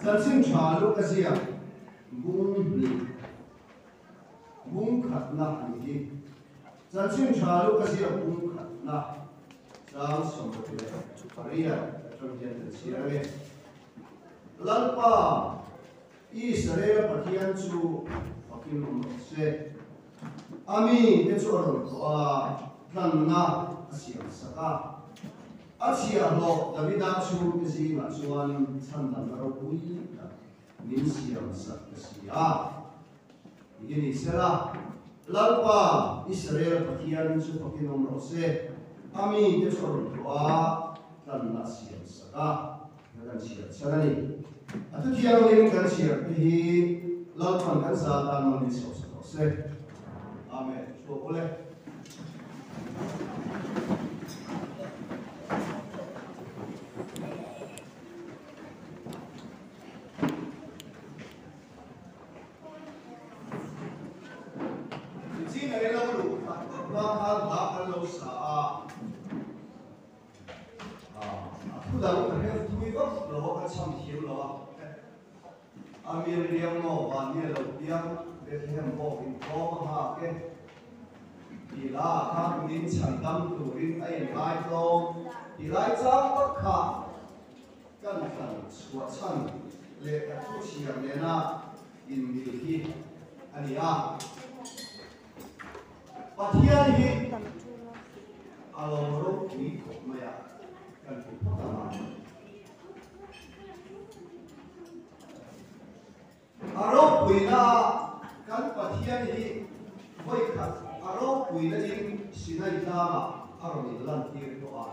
Dân sinh trả lúc cái gì à? Bung khát na đi. Dân sinh trả lúc cái gì à? Bung khát na. Sang sống một cái Maria trong hiện thực sự là lần pa Israel Pathian chu Fakim se Ami cái chỗ rồi của lần na Asia Saka Asia lo David chu cái gì mà chuan chân đàn rau bui min siam sắc cái gì à ini sẽ là lần pa Israel Pathian chu Fakim se Ami cái chỗ rồi của lần na siam Saka kan siap sanani atu tiang lim kan siap hi lalpan kan satan mani se amen so boleh di sini ada lalu bahal bahal lo sa aku dah pernah tu itu loh kan sambil loh Amir dia mau banyak loh dia berhem bohong bohong ke bila kan min candam turin ay mai lo bila jam berkah kan suasan le tu siang lena indilhi ania Pathian hi aloro ni maya kan pertama Arok puina kan Pathian hi boy khat Arok puina in sinai dama aroni lantir to a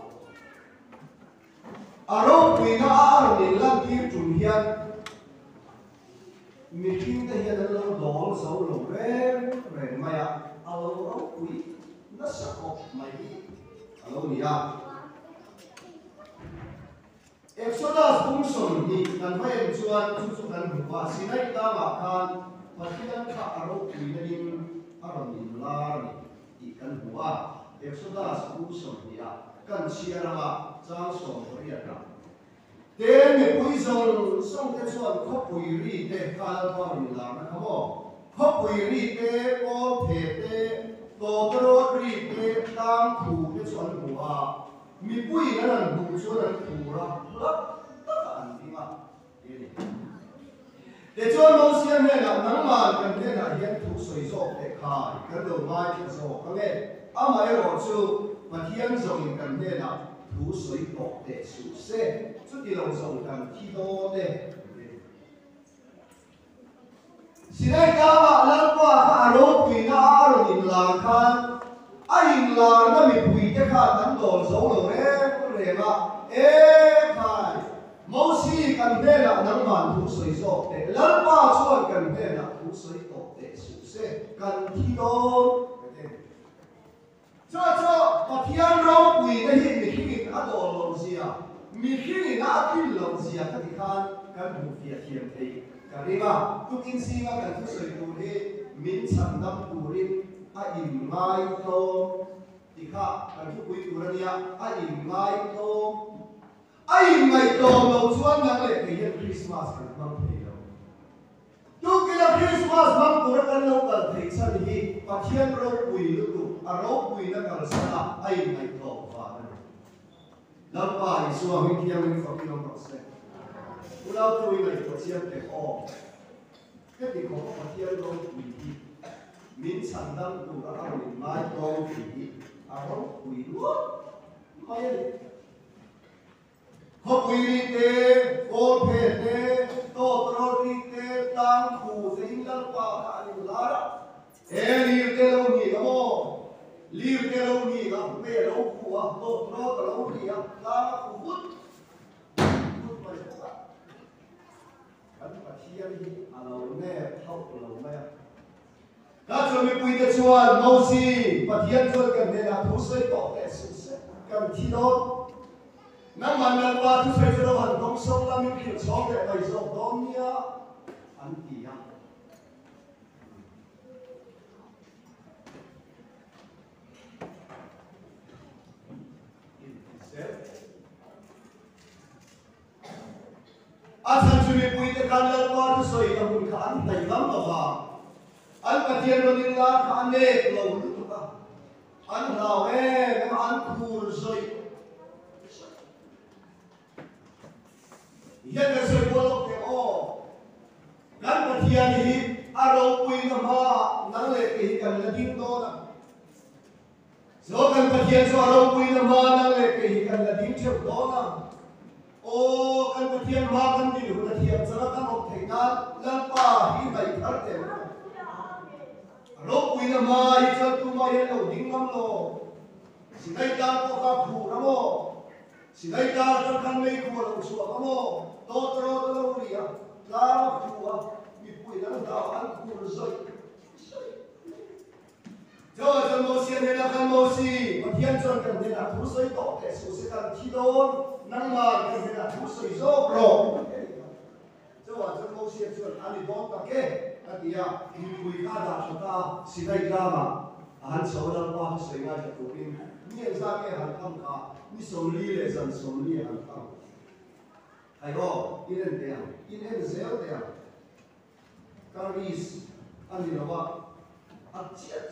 Arok puina aroni lantir tum hian miking te hian lo dol so lo re maya alo pui na sakop mai alo nia Exodus bungson ni kan vai chuan chu kan buwa sinai dama kan Pathian kha aro puidanin aronin lar ni kan buwa Exodus bungson dia kan siarama chang som ria ka te me puizon song te chuan kho puiri te kal parin lar na khamo kho puiri te ko the te to tro ri te tang khu te chuan buwa mi pui nan bu chuan pura để cho nó xem này là nắng mà cần thế là hiện thủ水做để khai cái đầu mai cái số các nghe à mà ở chỗ mà thiên dùng cần thế là thủ水做đểสูse chút đi lòng dùng cần thi đô để xin hãy các bạn lần qua các lô quỳ na rồi nhìn là khan anh là nó bị quỳ cái khan nắng đồn xấu rồi đấy để mà ê khai Mẫu si cần thế là nắng màn thủ水做để lần ba chuan cần thế là thủ水做đểสูse cần thi đô cho mà thiên rau quỳ cái hiện mình khi đã đồ lòng gì à mình khi đã tin lòng gì à các cái khan cần một việc thiền thì cái đi mà tu kinh si mà cần thủ水tu đi mình chẳng nắm tu đi im mai to thì khác cần tu quỳ tu ra đi im mai to ai mày tôm lâu chuan ngang lệ cái hiện Christmas cần mang thầy đâu, tu cái là Christmas mang cura cần lâu cần thầy sao đi, và thiên rau quỳ lúc tu, rau quỳ nó cần sao ai mày tôm vào đây, lâu bài xua mình thiên mình phải làm sao sẽ, u lâu tu mày có chiêm để o, cái gì có thiên rau quỳ đi, mình chẳng đâm tu ở đâu mình mai tôm quỳ, rau quỳ luôn, mai đi Hộp quỳ tế, cô phê tế, tô trô ri tế, tăng khu tế hình lăng qua khả ninh lá đó. Ê liêu tế lâu nhỉ cả mô, liêu tế lâu nhỉ cả bê lâu khu à, tô trô cả lâu nhỉ à, lá khu hút. Hút mày hút à. Cắn bà thiên đi, à lâu nè, thâu lâu mẹ. Các chuẩn bị quỳ tế chuan, mâu si, bà thiên chuan cần nên là thú xây tổ tế sự sẽ, cần thi đốt. Nang man qua tu sai cho han dong song la min khil chong le bai zo dom nia an ti ya a chan chu mi pui te kan la pa tu soi ka mun ka an tai lam lo ba an pathian ro din la ka an le lo tu ka an lao em an khur soi hiện cái soi bố lộc cái o kan pathian hi aro pui na ma nang le ke hi kan la din to na so kan pathian so aro pui na ma nang le ke hi kan la din cheu to na o kan pathian ma kan din hu na thiam chara kan ok thei na lan pa hi bai thar te aro pui na ma hi chal tu ma ye lo ding ngam lo sinai ta ko ka khu na mo sinai ta kan kan mei khu lo su ka mo to tro to lo ri ya la khu a mi pui na da an khu zoi cho chân mô xiên hay là căn mô xì mà thiên chân cần thế là thú sấy tổ kẻ số sẽ cần thi đôn năng mà cần thế là thú sấy rô pro cho chân mô xiên chân anh đi đón ta kê anh đi à đi bùi khá đà cho ta xì đây ra mà anh số đang qua sấy ngay cho tụi mình nhiên ra cái hắn thăm cả đi sống ly để dần sống ly hắn thăm hay có in em dẻo đèo caris anh đi đâu à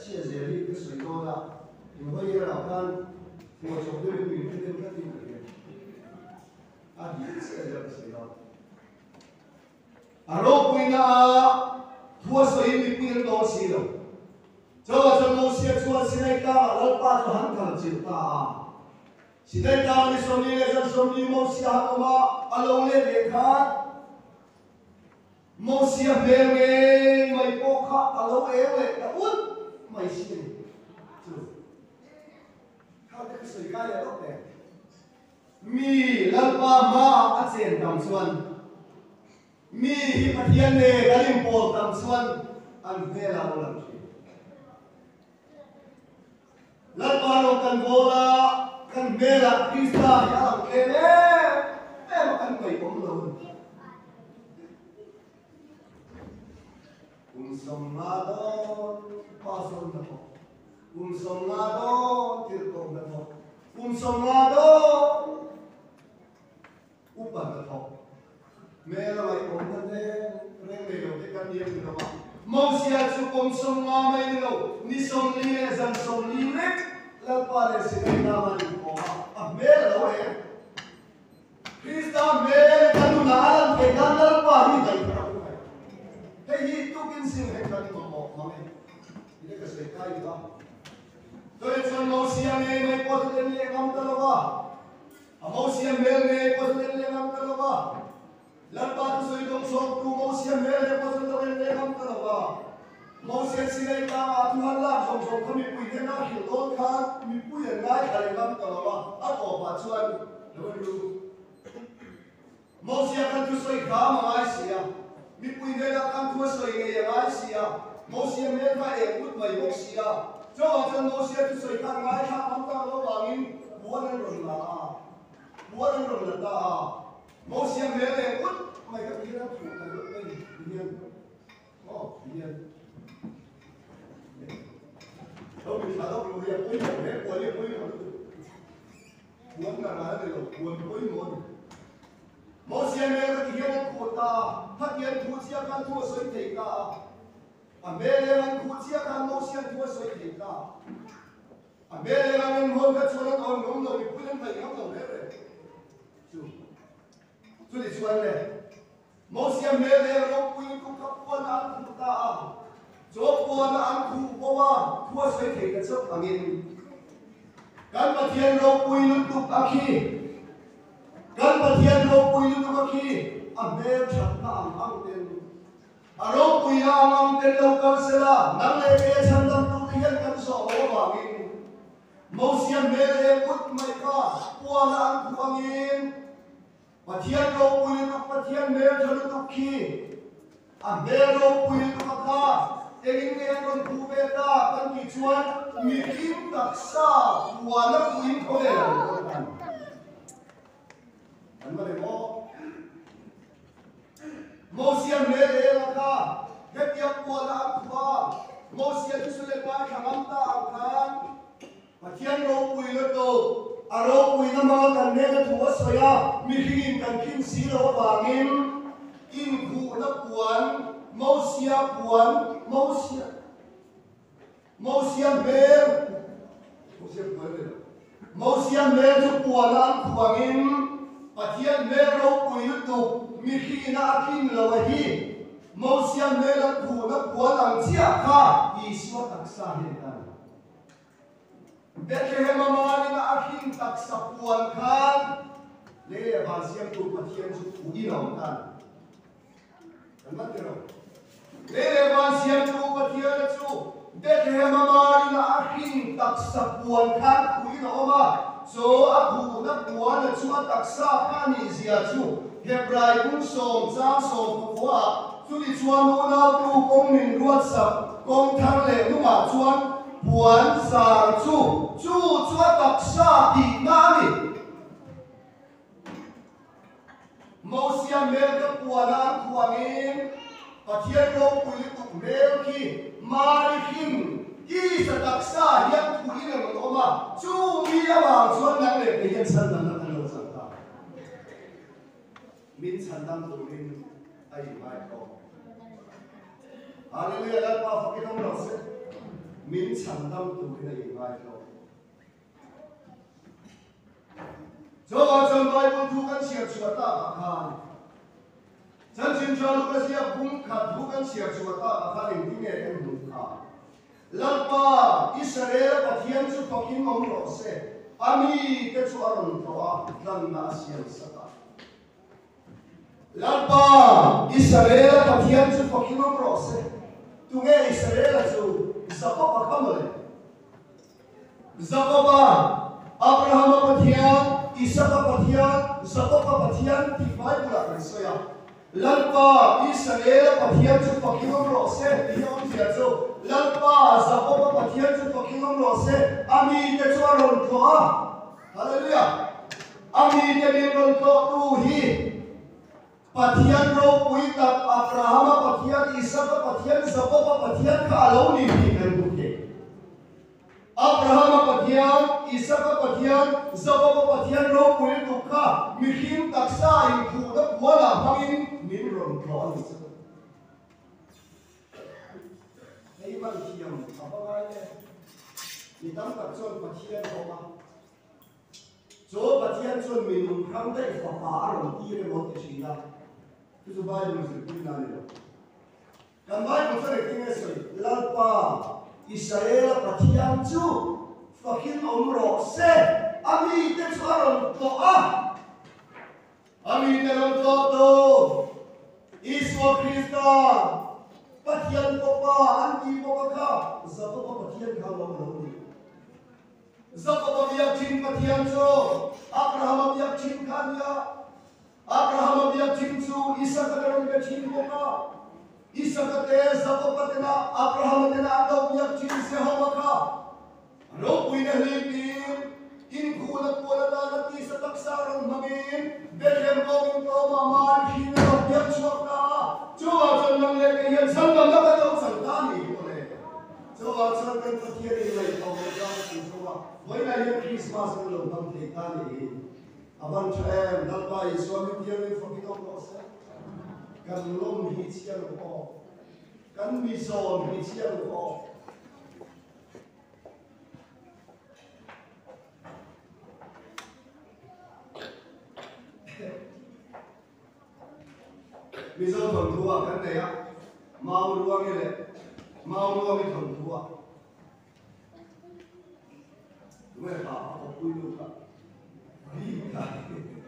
chia rẽ đi cái sợi đó là những cái gì nào kan một số cái mình cái gì à đi chia rẽ cái sợi đó à lúc mình thua sợi mình đó xí đâu cho một xe chua xí này ta lỡ pa cho hắn cần chịu ta xí này ta đi sống đi lên sống đi một xe hàng mà alo lên để khác một xe về nghe mày cô khác alo éo lên đã út mày xin how cái sợi cái này đó nè mi lỡ pa ma ăn sen tầm xuân mi hi pathian ne galim pol tầm xuân ăn về là một lần lỡ pa lo kan bola kan về là Krista ya ke ne em kan mày cũng luôn Somnadon, pason na po. Somnadon, tirkong na po. Somnadon, upan na po. Meron ay kumande, remelo, di kaniyang ginawa. Mausiya sukong somna may nilaw, ni somnile, zan somnile, lagpare sila naman po. Meron eh. Krista, meron kanunahan, kay kanal pa, hindi kayo. Hey, itu kinsin hektar ni mama, ini kesekai kita. Jadi kalau manusia ni positif ni ngam terlalu, manusia mel ni positif ni ngam terlalu. Lepas tu sudah sok tu manusia mel ni positif ni ngam terlalu. Manusia sini kita Tuhan lah, sok kami punya nak hidup kan, kami punya nak hari ngam terlalu. Apa bacuan, lalu manusia kan tu sudah kah Malaysia. Mi pui ne la kan thua soi nge ya ai sia mo sia me ka e put mai mo sia cho chân mo sia tu soi kan ngai ha am ta lo wangin buan ron la ta mo sia me le put mai ka kira thu ka lo nei bien oh bien đâu mình phải đâu mình pui mo me pui mo buan na na le lo buan pui mo mo sia me ka kira thu ta phát hiện thu chia kan thua soi thei ka a mele man thu chia kan mo sia thua soi thei ka a mele man hon ka chuan on ngom no pu len thai ngom no le chu ni chuan le mo sia mele ro pu ku ka pon an thu ta a cho pon an thu po wa thua soi thei ka chok angin kan pathian ro pu lu tu akhi kan pathian ro pu lu tu akhi Ambil cakap ang ten, arok punya ang ten lokal sila, nang lebe sandang tulian kan soal bangin, mausian mele put mereka, puan ang kuangin, patian rok punya tu patian mele jalan tuki, ambil rok punya tu kata, egin yang kubeta kan kicuan, mikim taksa, puan ang puin kole, kan mereka Mosia mele laka, hetiap kuala akwa, mosia kisule pa kamamta akan, patian ro pui leto, aro pui nama kan nega tuwa soya, mihingin kan kin silo bangin, in ku Mausiam Bel, Mausiam Bel tu pualan kuangin, Patian Mero Puilutu, Mikina Akin Lawahi, Mausiam Bel Puna Pualang Tiaka, Iswa Taksahitan. Bethlehem Amani na Akin Taksapuan kan, Lele Bansiam tu Patian tu Puinaw kan. Ano tiro? Lele Bansiam tu Patian tu Bethlehem Amani na Akin Taksapuan kan, Puinaw ma. So aku nak buat cuma taksa kani ziatu Hebrai pun som jang som buat suli cuan una tu kong min ruat sap kong thang le numa cuan buan sang cu cua taksa di nani mau siam mel ke buanan kuangin patian ro kulit mel ki marihin Isa taksa yang kuhina ngoma cumi awang suan nang le kaya sandang nang lo santa min sandang turin ay mai ko haleluya la pa fakit ang lo se min sandang turin ay mai ko so ajan bible tu kan siap suata akan jan sin jalu ka siap bung khat tu kan siap suata akan ini en bung khat Lalpa Israel Pathian su Tokin Omro se Ami ke su aron toa dan na asian sata Lalpa Israel Pathian su Tokin Omro se tunge Israel su Zakopa kamole Zakopa Abraham Pathian Isaka Pathian Zakopa Pathian tifai pula Kristoya Lalpa Israel Pathian su Tokin Omro se diom dia su Lalpa Zakopa Pathian tu Tokinong Rose Ami te chuaron toa Hallelujah Ami te minron to tuhi Pathian ro puitak Abraham Pathian Isaka Pathian Zakopa Pathian ka alaw ni Bikan Buke Abraham Pathian Isaka Pathian Zakopa Pathian ro puituk ka Mikim taksa ingkuda wala hangin minron toa Iman tiang apa kaya? Itang takson patian koma. So patian son minum kanda ifaparon tire mote sila. Itu bayi musik nani lo. Kan bayi musik tinggal soi. Lalpa Israel patian cu fakin omro se. Ami te suaron toa. Ami te ron to. Iswa Krista. Patian popa, anti popa ka, Zakopa patian ka lawan. Zakopa biak chin patian so, Abraham biak chin kanya, Abraham biak chin su, Isaka karon biak chin popa, Isaka te Zakopa tena, Abraham tena atau biak chin sehawa ka. Ro puina lipin, in kulat kulat alati sa taksarang mangin, Bethlehem kong to mamar hina biak chuak ka. Coba contoh lagi yang sangka nggak tahu sangka nih boleh. Coba contoh kecil ini lagi kalau jangan coba. Boleh yang Christmas belum nanti kali. Abang saya dapat suami dia ni fakir orang kan belum hician kok, kan bisa hician kok. Bisa thằng thua cái này á, mau đua cái này, mau đua cái thằng thua. Đúng rồi, học quy luật cả, đi cả,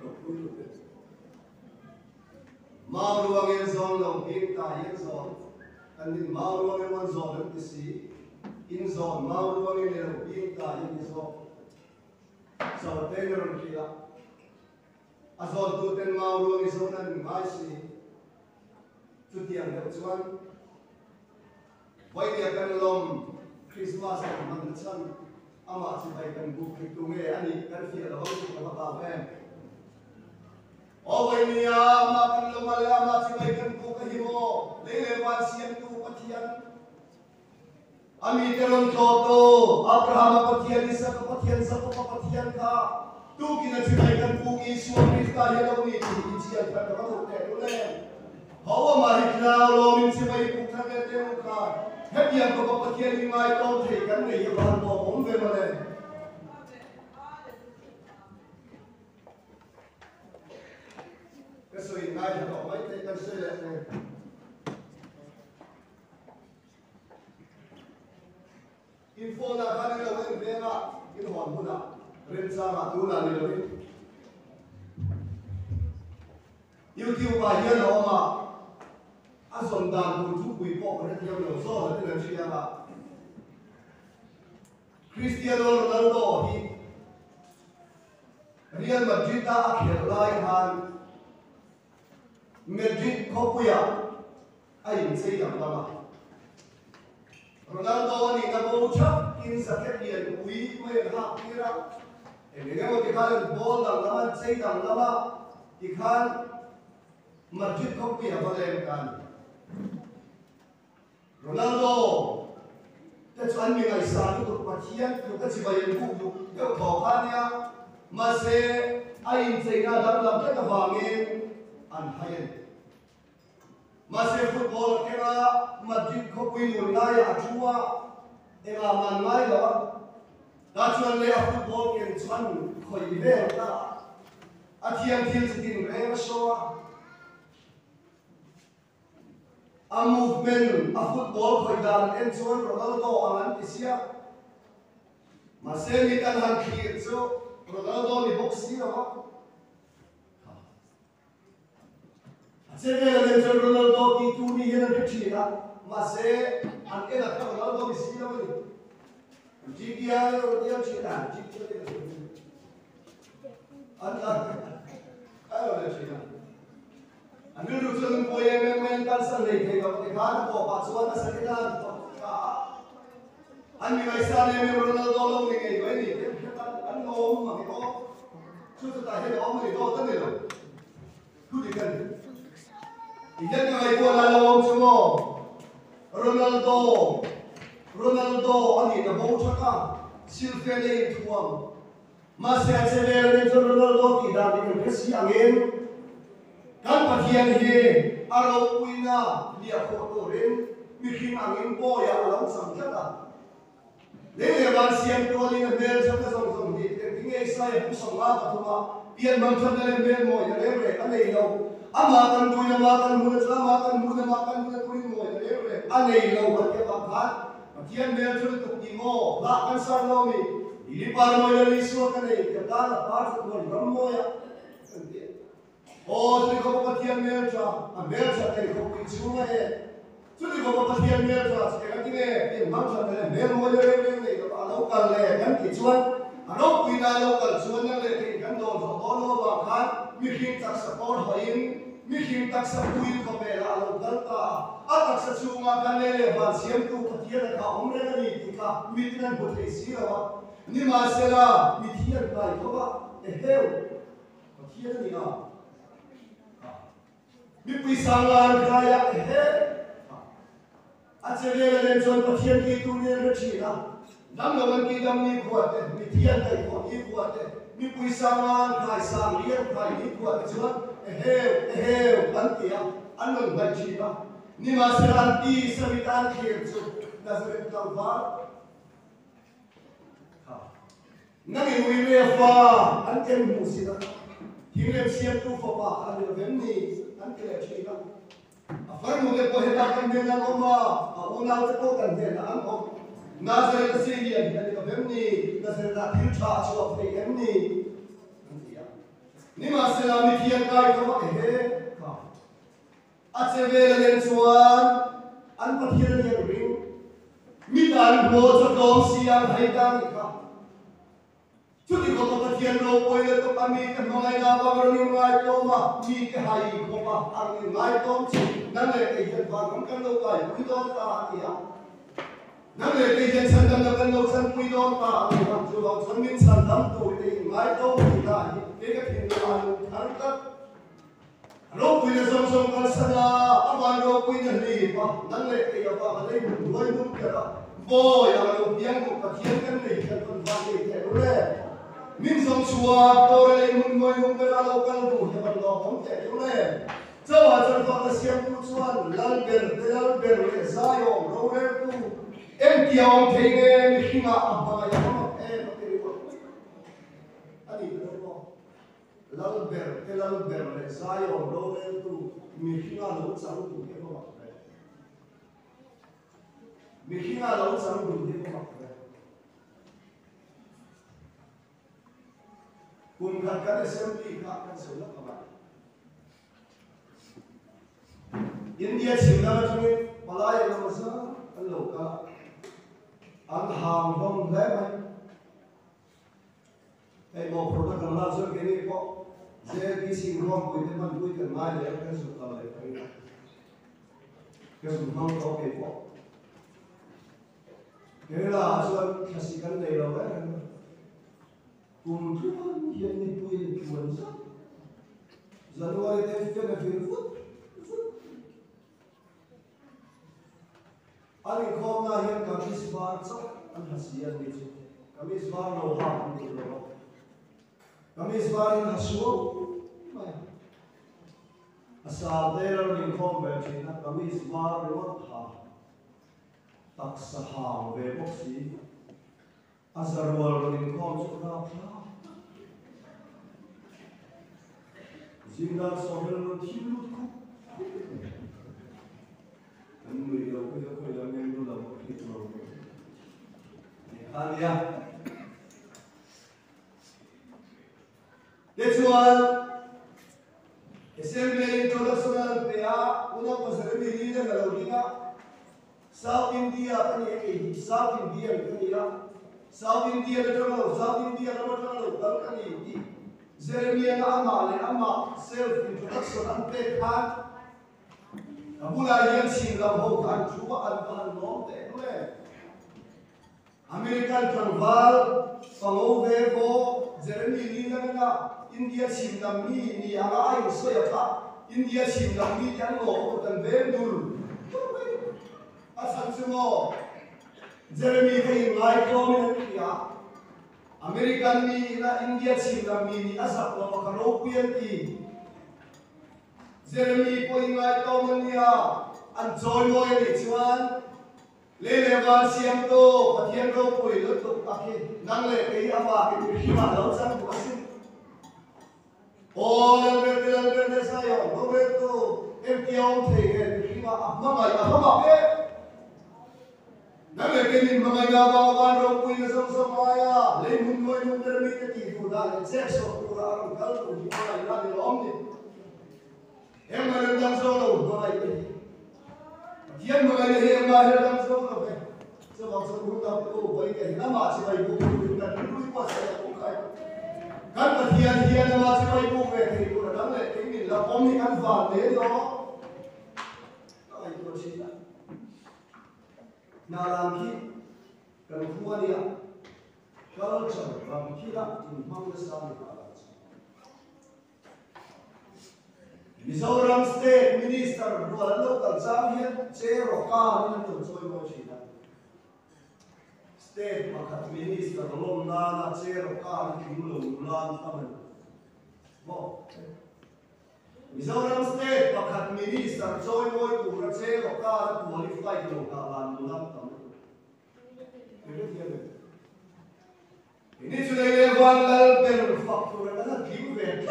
học quy luật. Mau đua cái zone lòng yên ta yên zone, anh đi mau đua cái one zone cái gì, in zone, mau đua cái này lòng yên ta yên zone. Sau đó tên rồi kia, à zone tu tên mau đua cái zone anh mai gì. Chút tiền được chuan, vậy thì cần lòng Christmas là mang chân, ama chỉ phải cần buộc kịch tu nghe anh ấy cần phải là hỗ trợ các bạn em. Vậy thì ama cần lòng mà ama chỉ phải cần buộc cái himo, lấy lấy quan siam tu patian. Ami teron toto, Abraham patian, Isaac patian, Jacob patian ka. Tu kina chỉ phải cần buộc Yesus Kristus yang đâu ni chỉ phải cần các bạn để lên. Hawa mahikla lo min si bay pukha ke te mukha hết việc của bậc thiên như mai tôn thì cái này yêu hoàn bộ bốn về mà này cái sự hiện nay thì có mấy cái sự này info na khá là lâu về mà cái hoàn hồn à lên ra mà tu là nhiều đi YouTube bài hiện nó mà anh son đàn cùng chú quý bộ cái theo nhiều số là cái chuyện là Cristiano Ronaldo thì Real Madrid đã khởi lại hàng Madrid không quay anh xây dựng lắm Ronaldo ni na bố chấp in sa kết liền quý mấy hạt kia ra để nghe một cái khăn ball đằng lắm xây đằng lắm thì khăn Madrid không quay vào đây kan Ronaldo cái chuyện mình ngày sáng tụi bắt hiền tụi cái gì vậy cũng tụi cái khó khăn nha mà sẽ anh xây ra đằng làm cái vàng em anh hay mà sẽ football cái là Madrid không quên người này à chúa em làm ăn ngay đó đã chuẩn lấy football cái chuẩn khỏi về đó à thiền thiền sẽ tin về mà sao a movement a football khỏi đàn em chuẩn Ronaldo anh cái gì mà sẽ đi căn hàng kia cho Ronaldo đi boxing đó sẽ về là lên cho Ronaldo thì tu đi hiện cái chuyện đó mà sẽ anh cái là cái Ronaldo bị xí đâu đi chỉ kia điều chuyện là chỉ kia anh là cái là chuyện đó anh đưa được cho mình coi em tan sang này thì có cái khá là bỏ xuống là sẽ cái nào anh bị ngày sau này Ronaldo lâu ngày ngày vậy thì anh ôm mà cái có chưa tự tại hay đó mà thì to tất nhiên rồi cứ đi cần Iyan nga ito lalawang sumo. Ronaldo, ani na bau chaka. Silfene tuam. Masya severe nito Ronaldo ti dati ng kasi angin. Kan patiyan hi araw uina liya photo rin. Mikim angin po ya alam samjata. Lele man siyang tuwali na bel sa kasong di. Tingay saya pusang nga patuma. Iyan mang na bel mo ya lebre anay ilaw. Amakan muna tuwing mo yun anay ilaw at kapagkat Matiyan medyo tukti mo lakan sa nomi ilipar mo yung liswa ka na ikatala para sa tuwan ram mo ya o suli ko pa matiyan medyo ang medyo ay kupinsunga suli ko pa matiyan medyo sa kagine yung mamsa na medyo mo yung alaw ka le kan kitsuan ano pinalaw ka suwan na le kan doon sa tono bakan miking tak sa por hoyin miking tak sa puil ko pera alaw galta at tak sa sunga kanele ban siyem tu patiyan ka umre na ni ka mitnan bote sira ni masela mitiyan ka ito ba ehew patiyan ni na mi pisangan kaya ehe at sevela len son patiyan ki tu ni rechina dam naman ki dam ni kuat mitiyan ka ito ni kuat mi pisangan kaya sang liyan kaya ni kuat chuan ehew antiya anong bajina ni masela anti sabitan khirsu Nazaret Kalvar Nangin uwi fa anken musina Hingem siap tu fa pa kan venni anken china afar mo ke pohela kan de na oma una te ko kan de na am Nazaret Syria ni ka venni Nazaret na tilcha chu of venni ni masela mi thian kai ka he ka achevela len chuan an pathian ni ring mitan mo cho dom siang hai dang ka chuti ko pathian ro poi le to kami ka ngai na ba ro ni ngai to ma mi ke hai ko ma ang ngai to chi nan le ke yen ba ngam kan lo kai pui don ta ya nan le ke yen san dang kan lo san pui don ta ni ba chu lo san min san dam to le ngai to ki ta ke ka thin la thar ka ro pui le som som kan sana aman ro pui na ni ba nan le ke ya ba le mu loi mu ke ra bo ya lo piang ko pathian kan le kan kon ba le ke re min som chua ko le mun moi mun ka lo kan du ya ban lo hom ke re cho à cho con xem tu xuân lal ber le sai ông râu rêu tu em kiều thấy nghe khi mà ẩm mà em em có thể có anh đi đâu không lal ber le sai ông râu rêu tu mi khi mà lâu sáng tu cái không mặc mi khi mà lâu sáng tu cái không mặc cùng các assembly các sự lập các bạn India Singapore chúng Malaya là một số anh lục anh hàng không lẽ mày cái một product làm ra cái này có dễ bị Singapore với cái mình với cái mai để cái sự tạo lại cái sự không có cái có cái là cho cái sự cái này là vậy cùng chúng hiện nay tôi là chuẩn xác January đến February phút anh không na hiện kamis bar chắc anh hasian đi chứ kamis bar nào ham anh đi đâu kamis bar anh hasuo mày asal đây là những không về chuyện là kamis bar rồi ha tak sahang về bốc xí azarwal rồi những không chỗ nào Zina sohel nó thiếu lút khúc anh người đâu có làm nên đâu làm một cái nào anh ya cái chuan assembly introduction pe a una pasare mi ni na galodina South India pani e South India ni ya South India le tolo South India le tolo balkani ni Jeremiah ama self introduction an pe khan abula yan sin la ho khan chuwa an nom te le American Transvaal pango ve ko Jeremiah ni na India sin nam ni ala ai so ya tha India sin nam ni tan lo tan ve dul asan sumo Jeremiah kai ngai ko ni ya American ni na India sin nam ni asap lo karo pian ti Jeremy ko ingai to mania an joy boy ni chuan le van siam to pathian ro pui lo to takhe nang le kai ama ki hima lo sang ko sin o le le sa yo no ve to em tiong the ke hima amma mai pe nang le ke ni ma ga ba van ro pui le sam aya le mun noi mun ter mi te ti fu da le che so pura ang kal to ni ma ila ni om ni em mà lên đang sâu đâu mà lại thiên mà lại em mà lên đang sâu đâu vậy cho bọn sâu cũng đâu có với cái nó mà chỉ phải cũng là núi qua sẽ cũng cái căn mà thiên mà chỉ phải cũng về thì cũng là đáng lẽ cái mình là ông thì ăn vào thế đó cái đó chỉ là nào làm khi cần thua đi ạ culture làm khi là tình mang cái sao để Mizoram State Minister Rural Local Champion Che Roka ni to choi mo china State Makat Minister Lom na Che Roka ni Lom lan tamen mo Mizoram State Makat Minister choi mo tu ra Che Roka qualify to ka lan lan tamen ini sudah level per faktor ada giveaway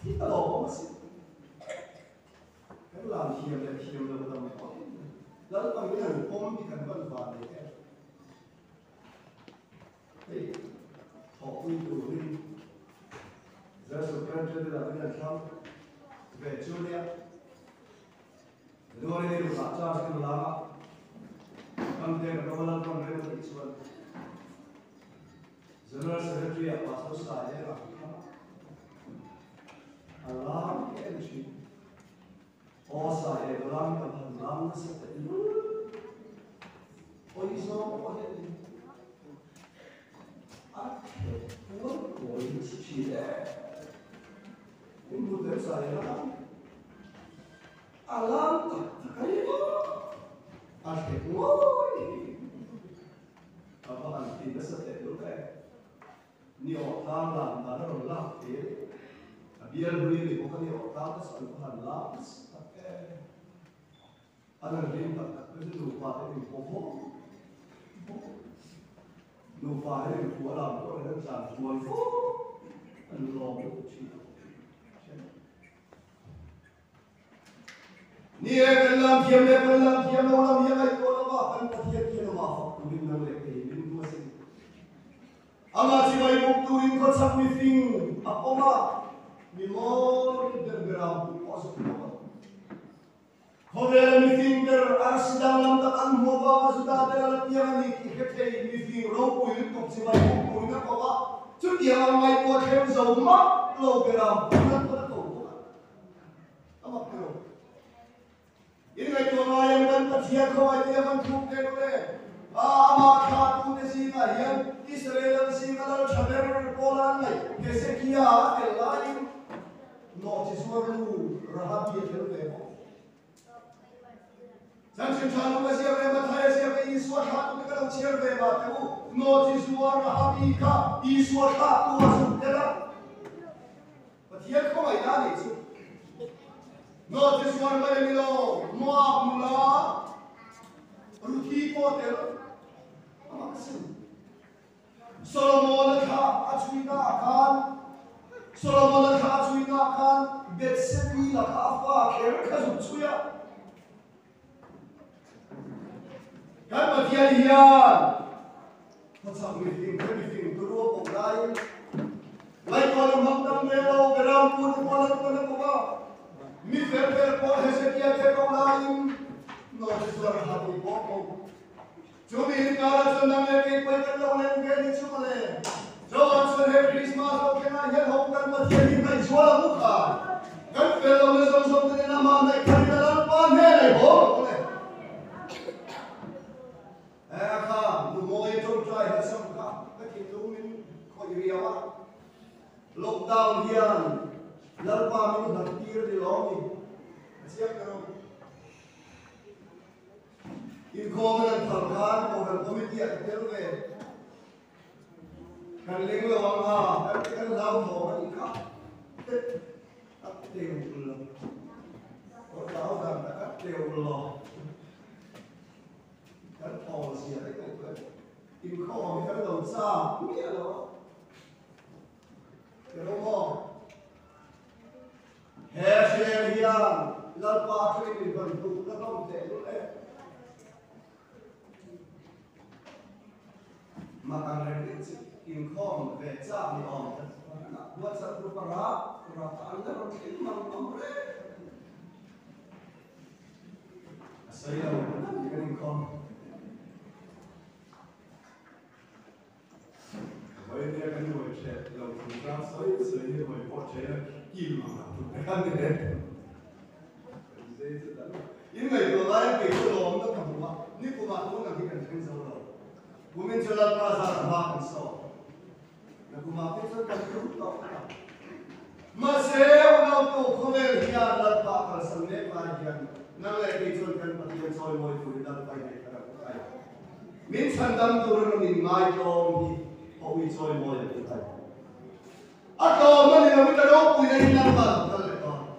kita loh masih làm hiểm là tầm có đó bằng cái thằng ôm thì cần văn bản để thế họ quy tụ đi giờ sự quan trọng là cái thằng sau về chỗ này rồi này được tạo ra cái là cầm tiền của nó là con này là chuyện General Secretary of Passport State là Allah cái chuyện Osa e lam ka lam na sa telu. Oi so ko he. Oi chi de. Bu de sa ya. Alam ta kai mo. Ate oi. Apa an tin sa telu ka. Ni o lam lam ta ro la te. biar beli bukan dia orang tu selalu halas. Ada rim tak itu lupa itu bohong. Lupa itu kualam tu ada jangan kual tu. Anu long tu cina. Ni kelam kiam orang yang itu orang kan katiak kiam apa? Turin nama lek ini tu masih. Ama cibai bukturin kot sak mifing apa ma? Mimor bergeram posok. Hovel mifing sedang lam tak anhu apa sudah ada tiang ni kekei mifing roh pun itu cibai bukturin apa ma? Cuti yang mai kuat hem zoma lo geram bukan pada tu. Ama kau. Ini itu orang yang katiak kau itu yang kuke kule. Ama khatu ne singa yang Israel singa dalam chaber polan nai. Kese kia elain no chiswaru rahabi terbe. Jangan cakap masih apa yang berthaya siapa Iswar khatu kalau cerbe batu no chiswar rahabi ka Iswar khatu asal dalam. Katiak kau ini ada itu. No chiswar mana milo muak mula ruki potel. Solomon acuina kan Betsebi apa kira kazuya kan bagian hian macam everything terus pengain lain kalau maknam melo beram pun apa mi fer po Hezekiah ke lain no suara hati pokok Jobi ini kalau sedang lagi pergi lawan yang cuma le, jauh sudah Christmas oke na yang hokan mati ini kan jual muka, kan kalau le sama dengan nama naik kali dalam panel boleh. Kan, mau itu try sama kan kita ini kau iriawa, lockdown hian, lalu kami hadir di lobby, siap kalau Inkomen terkan, orang komiti akhir we. Kan lagi orang kan lau thor ikah. Teu ulo. Orang tahu kan teu ulo. Kan policy ada kan. Inkomen kan lau sa, ni alo. Kalau mau, hasil hian, lalu akhir ini bentuk, lalu teu makan redit inkom beca ni om buat satu perapaan dan imam omre saya dengan inkom saya dia kan dua cek kalau kita saya mau buat cek imam kan ni ini itu lain itu lom tu kamu ni kuma tu nanti kan sensor Women jalan pasar makan so. Lagu makan so kan tu. Masih orang tu komer hian dan pakar sampai pagi. Nang lagi tu kan pagi soal moi tu dan pagi kerap. Min sandam turun min mai tom di hobi soal moi tu. Atau mana yang kita dok punya ni nama tu lepas.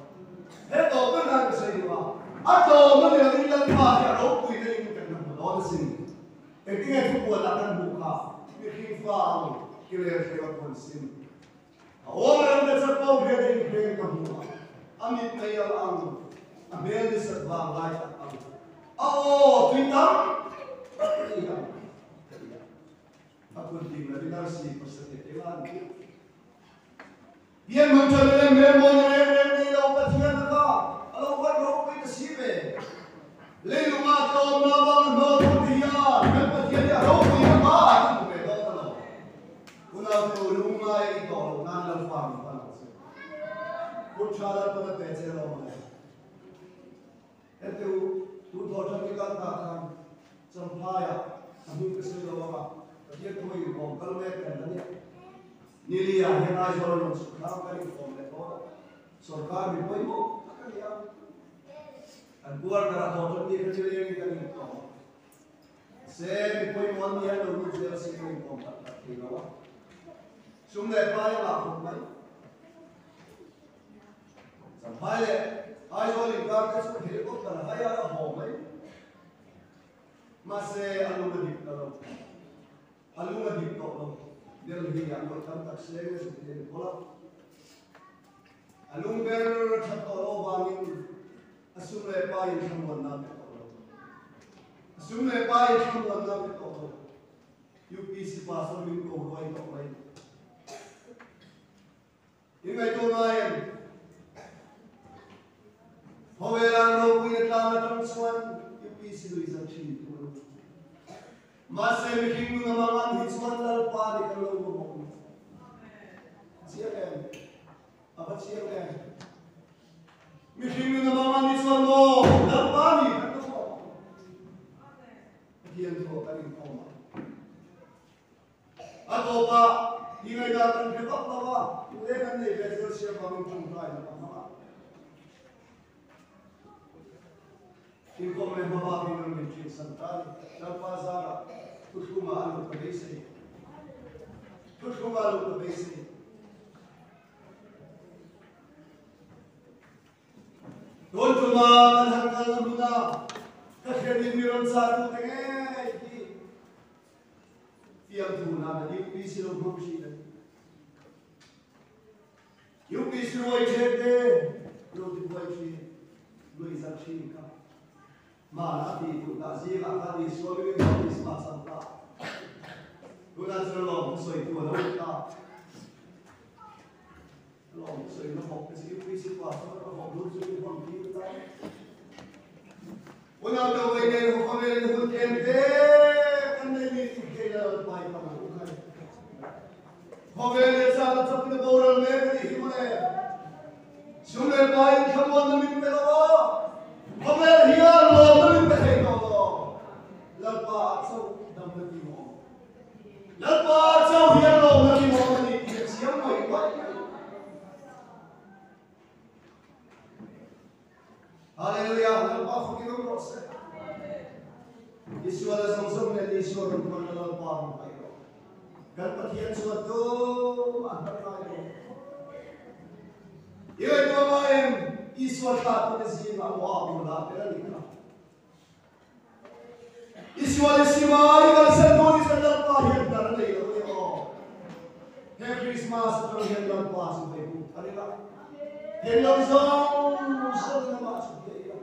Itu pun nak sesuatu. Atau mana yang kita dok punya ni nama tu sini. Ketika itu buat akan buka, bikin file, kira kira konsen. Orang yang terpau berada di kamu, amit mayal ang, ambil di sebelah lain ang. Oh, Twitter, iya. Aku tinggal di nasi persetelan. Dia mencari memang yang dapat dia nak. Kalau buat rokok itu siapa? Lalu macam nama nama dia, kenapa dia rokok yang apa? Aku betul tak? Kuna tu rumah itu nanti farm panas. Kucara tu macam mana? Itu tu thotam kita kan sampaya, kami kesini lawan. Dia tu itu kalau mereka ni nilia yang ada orang suka kali form lepas. Sarkar bipoi mo akan dia. Keluar dari hotel dia kecil yang kita ni tahu. Saya bipoi mo dia lalu dia sih ni kontak kita. Sumber apa yang aku main? hai le ai zo li gar ka su helicopter hai ara ho mai ma se alunga dik lo alunga dik lo del hi yang ko tam tak se se de bola alunga that lo wangin asumle pa yin thamwan na pe to asumle pa yin thamwan na pe to UPC pastor min ko roi to mai ingai to mai hovelan ro puin ta ma tam swan UPC luisan chin to ma se mi king na ma man his man dal pa de ka lo mo sia em apa sia em mi king na ma man his man mo dal pa ni ka to hian tho ka ni ko ma ato pa ingai da kan ke pa wa le kan nei ve zel sia pa min chung tai na ma इनको मैं बाबा भी में ठीक संतान जब पासारा खुशबू मालूम कभी से खुशबू मालूम कभी से दोन जुमा हंगल मुना कखेदी मिरन सारू तेगे की तियम तुना दी पीसी लो भूषी ले यू पीसी लो इचेते लो दी बोई लो इजाची का mana di tu tak sih nak di suami ni di semasa tak, guna terlalu sesuai tu ada tak, terlalu sesuai nak hok kesi kesi kuasa nak hok dulu sesuai pun kita tak, guna tu ini hok kami ni hok kente, kan ni kita baik kamu bukan, hok ni sahaja seperti orang ni himulah, sunnah baik kamu anda minta berapa? Homer here lo min pe thei no lalpa chau dam na ki mo lalpa chau here lo na ki mo ni ti siam moi wa hallelujah lalpa khu ki no se Yesu ala samsam ne Yesu ro ko na lalpa mo pai ro kan pathian suat to ma ta ro ye to ma em ईश्वर का तुझे जीवा वो बोला तेरा लिखा ईश्वर सिवाय का संतोष संदर्भ का ये डर नहीं होते हो हे क्रिसमस तो ये लोग पास होते हैं अरे ना ये लोग सब नमाज पढ़ते हैं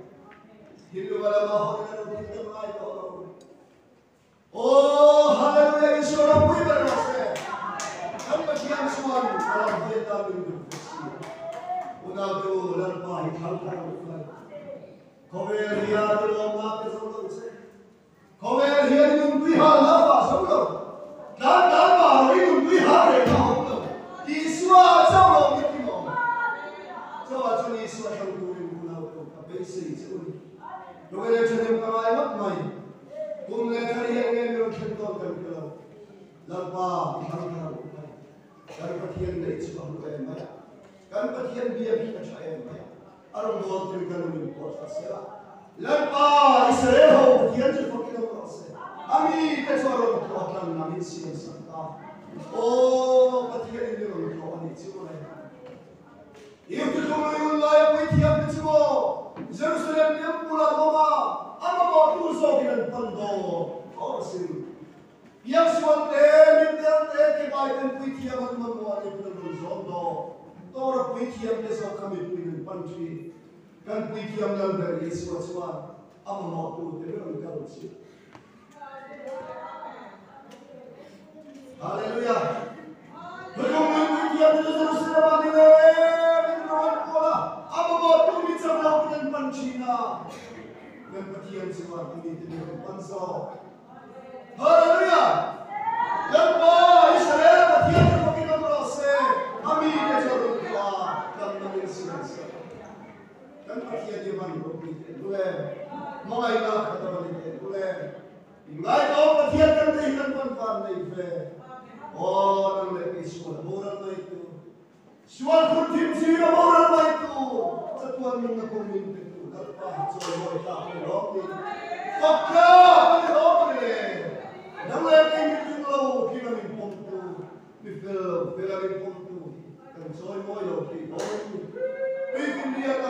हिंदू वाला माहौल में रोटी कमाई तो ओ हालेलुया ईश्वर कोई बरकत है हम बच्चियां सुन और देता बिल्कुल उन्हें तो लड़का ही ठालता है कौवे रिया तो लोग ना के सब लोग से कौवे रिया तो उन भी हाल ना पास सब लोग दान दान मारी उन भी हाल है ना हम लोग ईश्वर सब लोग की मो जो आज ईश्वर हम को उन्हें तो कभी से ही सुन लोग ये चीज़ कमाए मत माई तुमने करिए ये मेरे खेतों कर करो लड़का ठालता है गणपतियन ने ईश्वर को माया गणपतियन भी अभी अच्छा है माया अरुण बोल के गणपति को फंसेला लड़का इसरे हो कियन जो फकीर को फंसे अमी तेसोरो को अतन नामी सीन संता ओ पतियन ने को अनि चिमो है ये तो तुम लोग ये कोई थिया पिछो जेरूसलेम ने पूरा गोमा अमा को तू सो के पंदो और सिर यशवंत मित्रते के बाइबल कोई थिया मन वाले पुरन जोंदो तोर कोई थिया ने सो कमी पुरन पंची kan puitiam dal ber Yesu aswa am mo tu te ro ka ro si haleluya belum puitiam de Jerusalem ani le min ron kola am mo tu mi cham la putan panchina kan puitiam siwa ni te ro panso haleluya lampa Israel puitiam ko ki no se ami te joro ka kan no si kan patia dia man ko dule mai na kata balik dule ingai to patia kan te hinan pan pan nei fe o nan le isu moral mai tu sual kun tim si moral mai tu satuan min na ko min tu kalpa so mo ta ko lo ni kokka ko lo ni nan le ke min tu lo ki na min pom tu ni fel min pom tu kan so mo lo ki o ni pe kun dia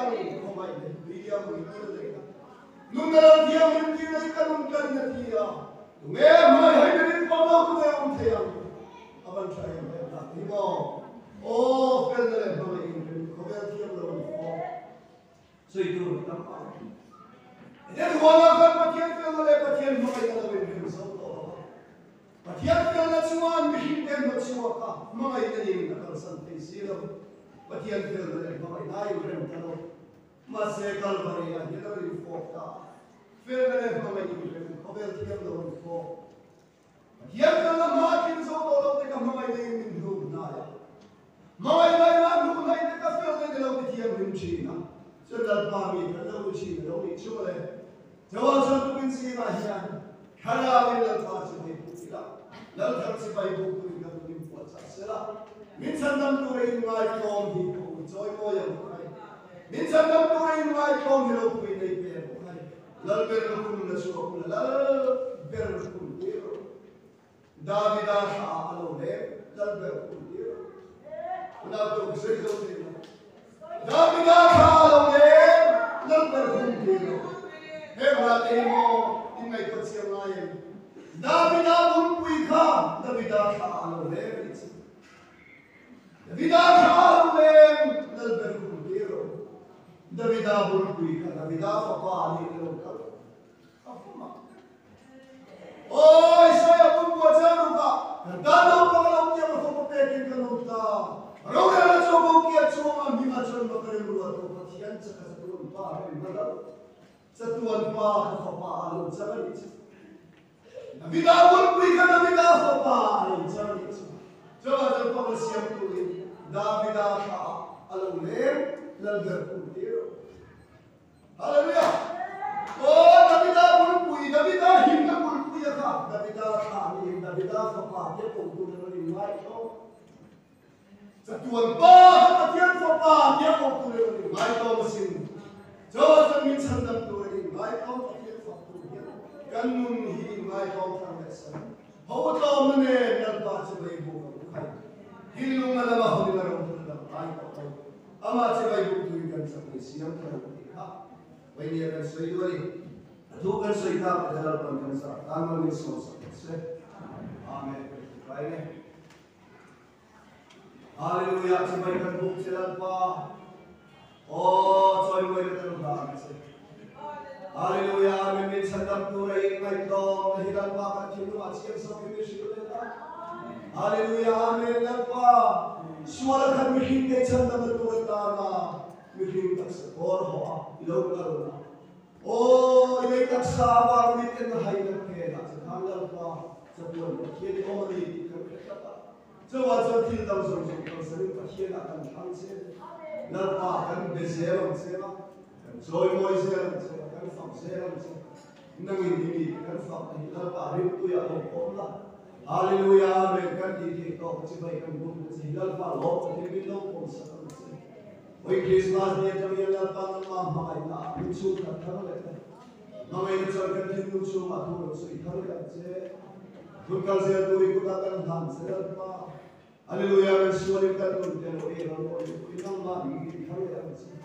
nungalan dia minti na ikanun kan na dia me mai hai ni pamo tu me on the yang aban chai me na timo o fel le ba in ko be dia lo ko so itu tam pa then wala kan patien fel le patien mo ai na be so to patien fel na chuan mi hin den no chuwa ka mo ai na ni na kal san te silo patien fel le ba ai dai rem ta lo mas kal bari ya ni lo ri fo ta fel le ba ai ni rem ko be dia lo ko patien fel na ma kin so to lo te ka mo ai ni min du na ya mo ai mai na du na te ka fel le lo ti ya rim chi na so da pa mi ka lo chi lo ni chu le jawab sa tu bin si na hiya khala bin la pa chi ni ila la thar si bai bu ku ga tu ni po cha sela min san dam tu re ngai kom hi ko joy ko ya ko ai min san dam tu re ngai kom hi lo ku nei pe ko ai lal ber lo ku na su ko la ber lo ku ni davida sa alo le lal ber ku ni na ko se ko ni davida sa alo le lal ber ku ni he ba te mo in mai ko sia ngai davida bun pui kha davida sa alo le Davida Khalem nalber kumbiro Davida bulpui ka Davida papa ali lokal afuma oi saya pun buat jaruka dano pagalam dia ko pekin kanuta rora na chobo kia choma mima chon bakare luwa to pathian chaka satun pa nala satuan pa papa alo chani Davida bulpui ka Davida papa alo chani coba coba siap tulis Davida ka alulem lalgar kuntiro haleluya oh Davida bulpui Davida himna bulpui ka Davida ka ni Davida papa dia pun ni mai to satuan pa patian papa dia pun ni mai to mesin coba min sandam tu ni mai to patian papa dia kanun hi mai to transaction how to mane nal pa se bu Hilung na nama holi na rom na ay ko ama che bai bu tu kan sa ni siam ka ha bai ni kan soi wali tu kan soi ta dalal pan kan sa tamal ni so sa se amen bai ne haleluya che bai kan bu che lan pa o choi moi na kan ba se haleluya amen min sandam tu rai mai to hidan pa ka chilu ma chiam so ki shi le Haleluya amen lapa suara kan mihin ke chanda betul tana mihin tak sekor hoa ilok karuna oh ilai tak sabar mitin hai nak ke nak tanggal pa sebulan kiri omri kan kata coba jotil dam so sering pasien akan hanse lapa kan beseram sema joy moi seram kan fam seram nangin ini kan fam lapa ritu ya Allah Haleluya amen kan di to cibai kan bum sehingga pa lo ke lo pon sa oi Christmas ni jam ya pa ma ma na chu ka thar le ma mai chor kan tin chu ma thu so i thar ka che kun kal se tu i ku ta kan tham se pa Haleluya amen suari kan kun te lo e lo i nam ma ni thar ya che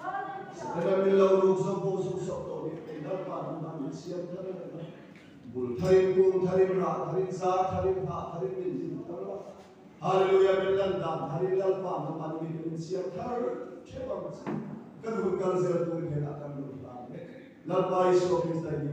sa mi lo ru so po so to ni da pa na mi siam thar Bul tharim kum tharim ra tharim sa tharim ha tharim min jin tarwa haleluya billan da tharim lal pa man mi min siam thar chebam kan hu kal se tu he na kan lu ta lal pa iso pin sa ni